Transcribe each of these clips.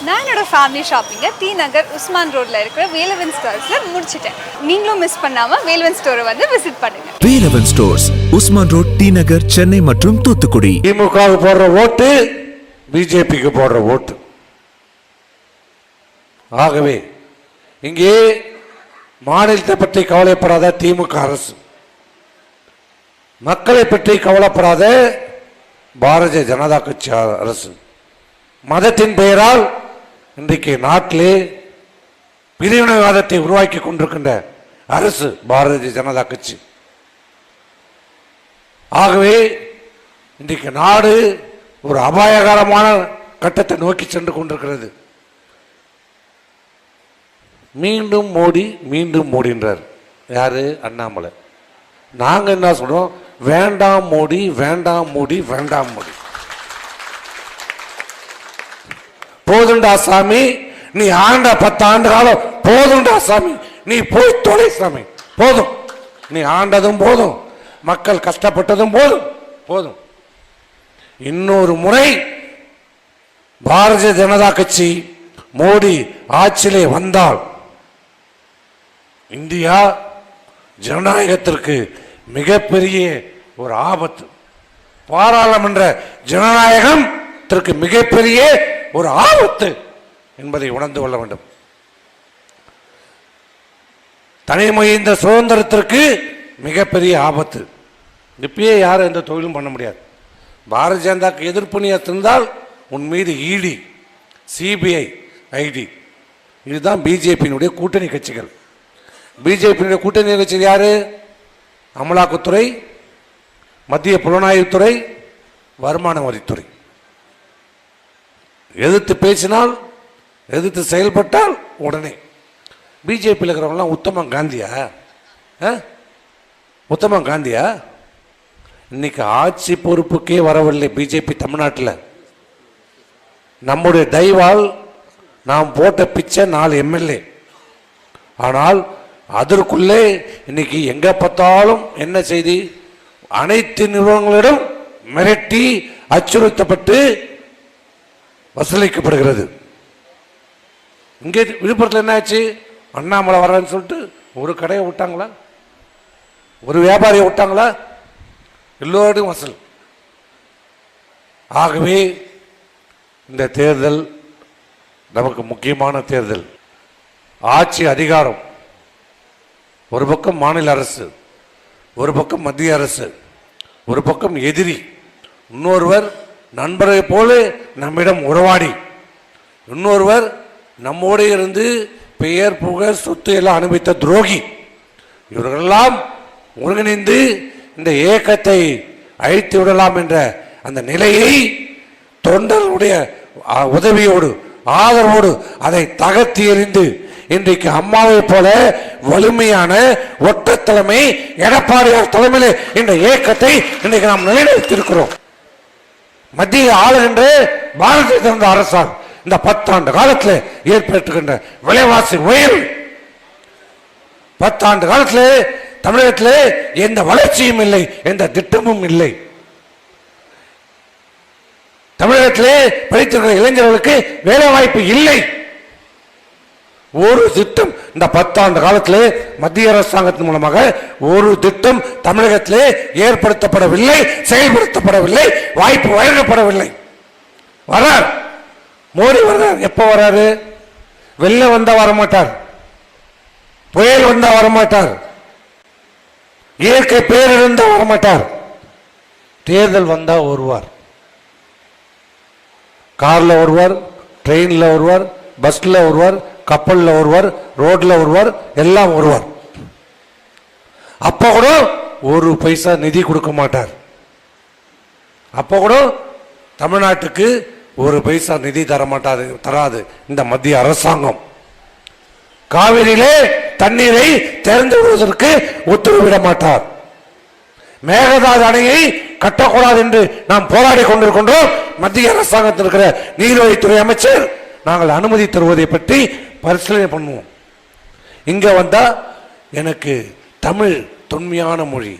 நான் என்னோட family ஷாப்பிங்கை D நகர் உஸ்மான் ரோட்ல இருக்கிற வேலவன் ஸ்டோர்ஸ்ல முடிச்சிட்டேன். நீங்களும் மிஸ் பண்ணாம வேலவன் ஸ்டோரை வந்து விசிட் பண்ணுங்க. Velavan stores, Usman road, T Nagar, Chennai மற்றும் தூத்துக்குடி. திமுகவுக்கு போடுற ஓட்டு பிஜேபிக்கு போடுற ஓட்டு. ஆகவே இங்கே மாநிலத்தை பற்றி கவலைப்படாத திமுக அரசு, மக்களை பற்றி கவலைப்படாத பாரதிய ஜனதா கட்சி அரசு, மதத்தின் பெயரால் இன்றைக்கு நாட்டிலே பிரிவினைவாதத்தை உருவாக்கி கொண்டிருக்கின்ற அரசு பாரதிய ஜனதா கட்சி. ஆகவே இன்றைக்கு நாடு ஒரு அபாயகரமான கட்டத்தை நோக்கி சென்று கொண்டிருக்கிறது. மீண்டும் மோடி மீண்டும் மோடின்றார். யாரு? அண்ணாமலை. நாங்க என்ன சொல்றோம்? வேண்டாம் மோடி, வேண்டாம் மோடி, வேண்டாம் மோடி. போதுண்டா சாமி, நீ ஆண்ட 10 ஆண்டு காலம் போதுண்டா சாமி, நீ போய் தொலை சாமி, போதும். நீ ஆண்டதும் போதும், மக்கள் கஷ்டப்பட்டதும் போதும், போதும். இன்னொரு முறை பாரதிய ஜனதா கட்சி மோடி ஆட்சியிலே வந்தால் இந்தியா ஜனநாயகத்திற்கு மிகப்பெரிய ஒரு ஆபத்து. பாராளுமன்ற ஜனநாயகத்திற்கு மிகப்பெரிய ஒரு ஆபத்து என்பதை உணர்ந்து கொள்ள வேண்டும். தனிமை இந்த சுதந்திரத்திற்கு மிகப்பெரிய ஆபத்து. இப்பயே யாரும் எந்த தொழிலும் பண்ண முடியாது. பாரதிய ஜனதாக்கு எதிர்ப்பு நீ இருந்தால் உன் மீது இடி, சிபிஐ, ஐடி. இதுதான் பிஜேபியினுடைய கூட்டணி கட்சிகள். பிஜேபியினுடைய கூட்டணி கட்சிகள் யாரு? அமலாக்கத்துறை, மத்திய புலனாய்வுத்துறை, வருமான வரித்துறை. எதிர்த்து பேசினால், எதிர்த்து செயல்பட்டால் உடனே. பிஜேபியில் இருக்கிறவங்களாம் உத்தம காந்தியா? உத்தம காந்தியா? இன்னைக்கு ஆட்சி பொறுப்புக்கே வரவில்லை பிஜேபி தமிழ்நாட்டில். நம்முடைய தயவால் நாம் போட்ட பிச்சை 4 எம்எல்ஏ. ஆனால் அதற்குள்ளே இன்னைக்கு எங்க பார்த்தாலும் என்ன செய்தி? அனைத்து நிறுவனங்களிடம் மிரட்டி அச்சுறுத்தப்பட்டு வசூலிக்கப்படுகிறது. இங்கே விழுப்புரத்தில் என்ன ஆச்சு? அண்ணாமலை வர்றன்னு சொல்லிட்டு ஒரு கடையை விட்டாங்களா? ஒரு வியாபாரியை விட்டாங்களா? எல்லோரும் வசூல். ஆகவே இந்த தேர்தல் நமக்கு முக்கியமான தேர்தல். ஆட்சி அதிகாரம் ஒரு பக்கம், மாநில அரசு ஒரு பக்கம், மத்திய அரசு ஒரு பக்கம் எதிரி, இன்னொருவர் நண்பரை போல நம்மிடம் உறவாடி, இன்னொருவர் நம்மோடு இருந்து பெயர் புகழ் சொத்து எல்லாம் அனுபவித்த துரோகி. இவர்களெல்லாம் ஒருங்கிணைந்து இந்த இயக்கத்தை அழித்து விடலாம் என்ற அந்த நிலையை தொண்டர்களுடைய உதவியோடு, ஆதரவோடு அதை தகர்த்தி எறிந்து இன்றைக்கு அம்மாவை போல வலிமையான ஒட்ட தலைமை எடப்பாடியார் தலைமையில் இந்த இயக்கத்தை இன்றைக்கு நாம் நிலைநிறுத்தியிருக்கிறோம். மத்திய ஆளுகின்ற பாரதிய ஜனதா அரசாங்கம் இந்த 10 ஆண்டு காலத்தில் ஏற்பட்டுகின்ற விலைவாசி உயர்வு, 10 ஆண்டு காலத்தில் தமிழகத்தில் எந்த வளர்ச்சியும் இல்லை, எந்த திட்டமும் இல்லை. தமிழகத்திலே படித்திருக்கிற இளைஞர்களுக்கு வேலை வாய்ப்பு இல்லை. ஒரு திட்டம் இந்த 10 ஆண்டு காலத்திலே மத்திய அரசாங்கத்தின் மூலமாக ஒரு திட்டம் தமிழகத்திலே ஏற்படுத்தப்படவில்லை, செயல்படுத்தப்படவில்லை, வாய்ப்பு வழங்கப்படவில்லை. வரார் மோடி, வர்றார். எப்ப வராரு? வெள்ளம் வந்தா வரமாட்டார், புயல் வந்தா வரமாட்டார், இயற்கை பேரிழந்தா வரமாட்டார். தேர்தல் வந்தா வருவார். கார்ல வருவார், ட்ரெயின்ல வருவார், பஸ்ல வருவார், கப்பல்ல வருவார், ரோட்ல வருவார், எல்லாம் வருவார். அப்ப கூட ஒரு பைசா நிதி கொடுக்க மாட்டார். அப்ப கூட தமிழ்நாட்டுக்கு ஒரு பைசா நிதி தராது இந்த மத்திய அரசாங்கம். காவிரியிலே தண்ணீரை திறந்து விடுவதற்கு உத்தரவிட மாட்டார். மேகதாது அணையை கட்டக்கூடாது என்று நாம் போராடி கொண்டிருக்கின்றோம். மத்திய அரசாங்கத்தில் இருக்கிற நீர்வழித்துறை அமைச்சர் நாங்கள் அனுமதி தருவதை பற்றி பரிசீலனை பண்ணுவோம். இங்க வந்தா எனக்கு தமிழ் தொன்மையான மொழி,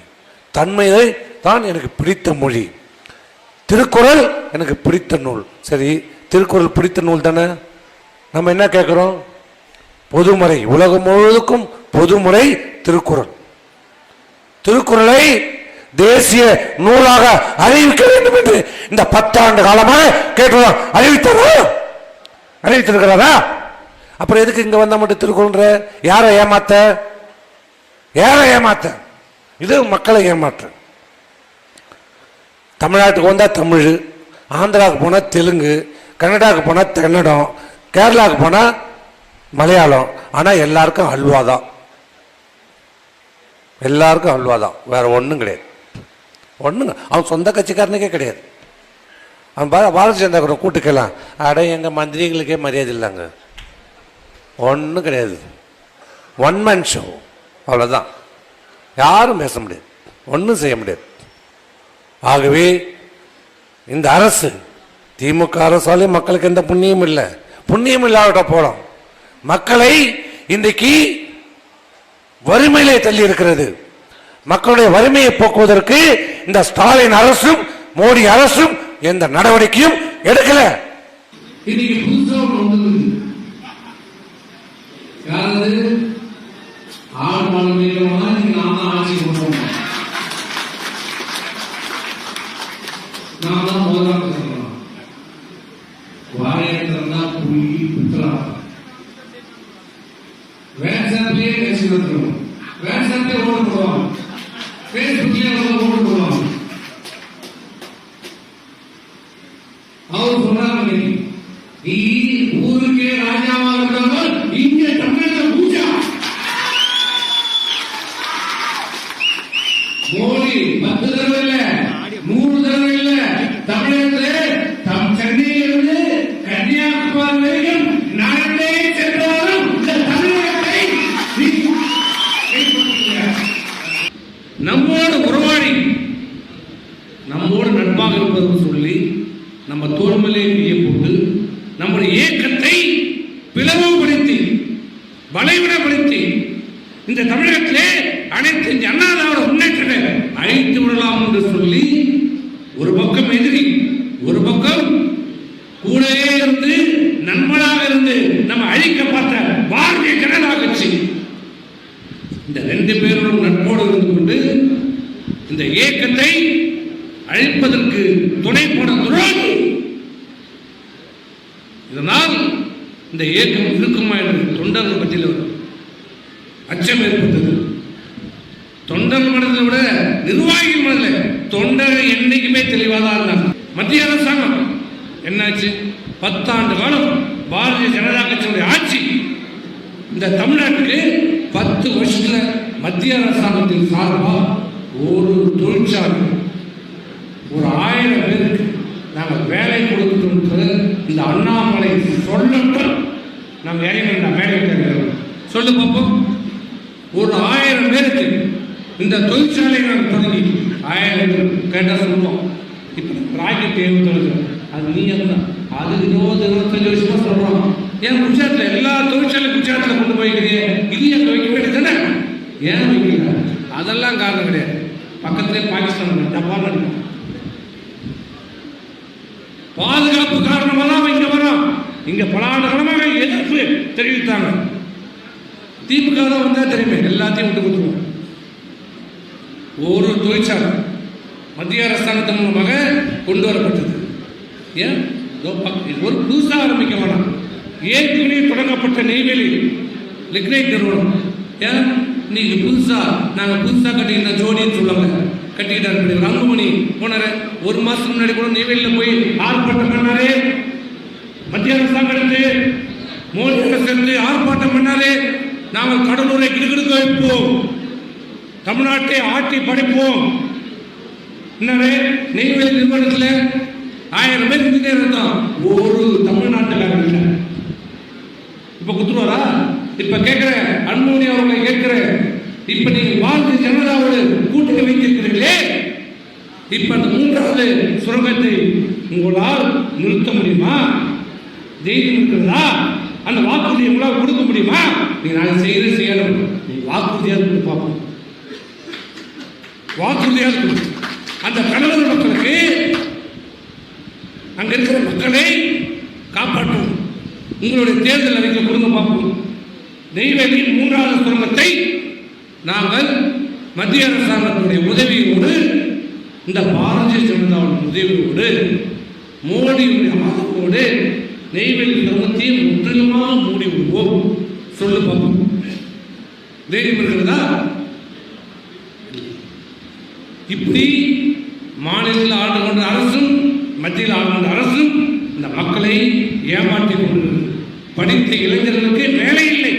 தன்மையை தான் எனக்கு பிடித்த மொழி, திருக்குறள் எனக்கு பிடித்த நூல். சரி, திருக்குறள் பிடித்த நூல் தானே? நம்ம என்ன கேட்கிறோம்? பொதுமுறை, உலகம் முழுவதுக்கும் பொதுமுறை திருக்குறள். திருக்குறளை தேசிய நூலாக அறிவிக்க வேண்டும் என்று இந்த 10 ஆண்டு காலமாக கேட்டுறோம். அறிவித்திருக்கிறாரா? அப்புறம் எதுக்கு இங்க வந்தா மட்டும் திருக்குறள்? யாரை ஏமாத்த? இது மக்களை ஏமாற்று. தமிழ்நாட்டுக்கு வந்தா தமிழ், ஆந்திராவுக்கு போனா தெலுங்கு, கன்னடாவுக்கு போனா கன்னடம், கேரளாவுக்கு போனா மலையாளம். ஆனா எல்லாருக்கும் அல்வா தான். எல்லாருக்கும் அல்வா தான், வேற ஒன்றும் கிடையாது. ஒன்றுங்க அவன் சொந்த கட்சிக்காரனுக்கே கிடையாது. அவன் பாரதிய ஜனதா கூட கூட்டுக்கலாம். அட எங்கள் மந்திரிகளுக்கே மரியாதை இல்லைங்க. ஒன்றும் கிடையாது. ஒன் மேன் ஷோ, அவ்வளோதான். யாரும் பேச முடியாது, ஒன்றும் செய்ய முடியாது. ஆகவே இந்த அரசு, திமுக அரசாலே மக்களுக்கு எந்த புண்ணியமும் இல்லை. புண்ணியம் இல்லாவிட்ட போலாம். மக்களை இன்றைக்கு வறுமையிலே தள்ளி இருக்கிறது. மக்களுடைய வறுமையை போக்குவதற்கு இந்த ஸ்டாலின் அரசும் மோடி அரசும் எந்த நடவடிக்கையும் எடுக்கல. இன்னைக்கு புதுசா ஆட்சி கொடுப்போம். நான் தான் முதலாக சொல்றோம். வாரியத்தினா புள்ளி புத்தரா வாட்ஸ்அப்லயே பேசி வந்துடும். வாட்ஸ்அப்லயே ஓட்டு போடுவாங்க, பேஸ்புக்லயே ஓட்டு போடுவாங்க. அவர் சொன்னாங்க, நீ ஊருக்கே ராஜாவா இருக்கிறவங்க இங்க தமிழக பூஜா. மோடி 10 தடவை இல்ல, 100 தடவை இல்ல, தமிழகத்திலே சென்னையிலிருந்து கன்னியாகுமரி வரைக்கும் நடந்தே சென்றாலும் இந்த தமிழகத்தை நம்மோடு உறவாடி நம்மோடு நட்பாக இருப்பது சொல்லி நம்ம தோல்மலையை கையை போட்டு நம்முடைய இயக்கத்தை பிளவுபடுத்தி வளைவிடப்படுத்தி இந்த தமிழகத்திலே அனைத்து அண்ணா திராவிட முன்னேற்றத்தை அழித்து விடலாம் என்று சொல்லி ஒரு பக்கம் எதிரி, ஒரு பக்கம் கூடவே இருந்து நண்பனாக இருந்து நம்ம அழிக்க பார்த்த பாரதிய ஜனதா கட்சி, இந்த 2 பேரும் நட்போடு இருந்து கொண்டு இந்த இயக்கத்தை அழிப்பதற்கு துணை போட துரோகி. இதனால் இந்த இயக்கம் இருக்குமா என்று தொண்டர்கள் பற்றியில் அச்சம் ஏற்பட்டது. தொண்டர் மனதில் விட நிர்வாகிகள் மனதில் தொண்டர்கள் என்னைக்குமே தெளிவாக இருந்தாங்க. மத்திய அரசாங்கம் என்னாச்சு? 10 ஆண்டு காலம் பாரதிய ஜனதா கட்சியுடைய ஆட்சி. இந்த தமிழ்நாட்டுக்கு 10 வருஷத்துல மத்திய அரசாங்கத்தின் சார்பாக ஒரு தொழிற்சாலை, ஒரு 1000 பேருக்கு நாங்கள் வேலை கொடுத்துட்டு இந்த அண்ணாமலை சொல்லட்டும். நாங்கள் இறங்க மேடை சொல்லு பார்ப்போம். ஒரு 1000 பேருக்கு இந்த தொழிற்சாலை நாங்கள் தொடங்கி 1000 பேர் கேட்டால் சொல்லுவோம். இப்போ ராக்கெட் ஏவுதல் அது நீ தான், அது 20-25 வருஷமா சொல்றோம். ஏன் குஜராத்தில் எல்லா தொழிற்சாலை குஜராத்தில் கொண்டு போய்க்கிறீங்க, இது எங்க வைக்க வேண்டியது தானே? ஏன் வைக்கல? அதெல்லாம் காரணம் கிடையாது. பக்கத்திலே பாகிஸ்தான் டப்பால் அடிக்கும். பாதுகாப்பு காரணமாக தான் இங்க வரோம். இங்க பல ஆண்டு காலமாக எதிர்ப்பு தெரிவித்தாங்க. திமுக தான் வந்தா தெரியுமே, எல்லாத்தையும் விட்டு கொடுத்துருவோம். ஒரு தொழிற்சாலை மத்திய அரசாங்கத்தின் மூலமாக கொண்டு வரப்பட்டது. ஏன் ஒரு புதுசாக ஆரம்பிக்க வேணாம். ஏற்கனவே தொடங்கப்பட்ட நெய்வேலி லிக்னைட் நிறுவனம் ஏன் இன்னைக்கு நாங்கள் புதுசாக கட்டிக்கிட்ட ஜோடின்னு சொல்லுவாங்க, கட்டிக்கிட்டாரு. ரங்குமணி போனாரு, 1 மாசத்துக்கு முன்னாடி கூட நெய்வேலியில் போய் ஆர்ப்பாட்டம் பண்ணாரு. மத்திய அரசாங்கத்துக்கு மோடி அரசு ஆர்ப்பாட்டம் பண்ணாரு. நாங்கள் கடலூரை கிடுகிடுக்க வைப்போம், தமிழ்நாட்டை ஆட்டி படைப்போம். நெய்வேலி நிறுவனத்தில் 1000 பேர் இன்ஜினியர் இருந்தான், ஒரு தமிழ்நாட்டுக்காரர் இல்லை. இப்ப குத்துருவாரா? இப்ப கேட்கிற அன்புமணி அவர்களை கேட்கிற, இப்ப நீங்க பாரதிய ஜனதாவோடு கூட்டணி வைத்திருக்கிறீர்களே, இப்ப அந்த 3வது சுரங்கத்தை உங்களால் நிறுத்த முடியுமா? தைரியம் இருக்கிறதா? அந்த வாக்குறுதியை உங்களால் கொடுக்க முடியுமா? நீங்க நான் செய்யணும், வாக்குறுதியாக பார்ப்போம். வாக்குறுதியாக அந்த கடலூர் மக்களுக்கு, அங்க இருக்கிற மக்களை காப்பாற்றும். உங்களுடைய தேர்தல் அறிக்கை கொடுங்க பார்ப்போம். நெய்வேலியின் 3வது சுரங்கத்தை நாங்கள் மத்திய அரசாங்கத்துடைய உதவியோடு, இந்த பாரதிய ஜனதாவின் உதவியோடு, மோடியுடைய ஆதரவோடு நெய்வேலி சுரங்கத்தை முற்றிலுமாக மூடி விடுவோம். சொல்லு பார்ப்போம். தைரியம் இருக்கிறதா? இப்படி மாநிலத்தில் ஆண்டு கொண்ட அரசும் மத்தியில் ஆண்டு கொண்ட அரசும் இந்த மக்களை ஏமாற்றிக் கொண்டிருக்கிறது. படித்த இளைஞர்களுக்கு வேலை இல்லை.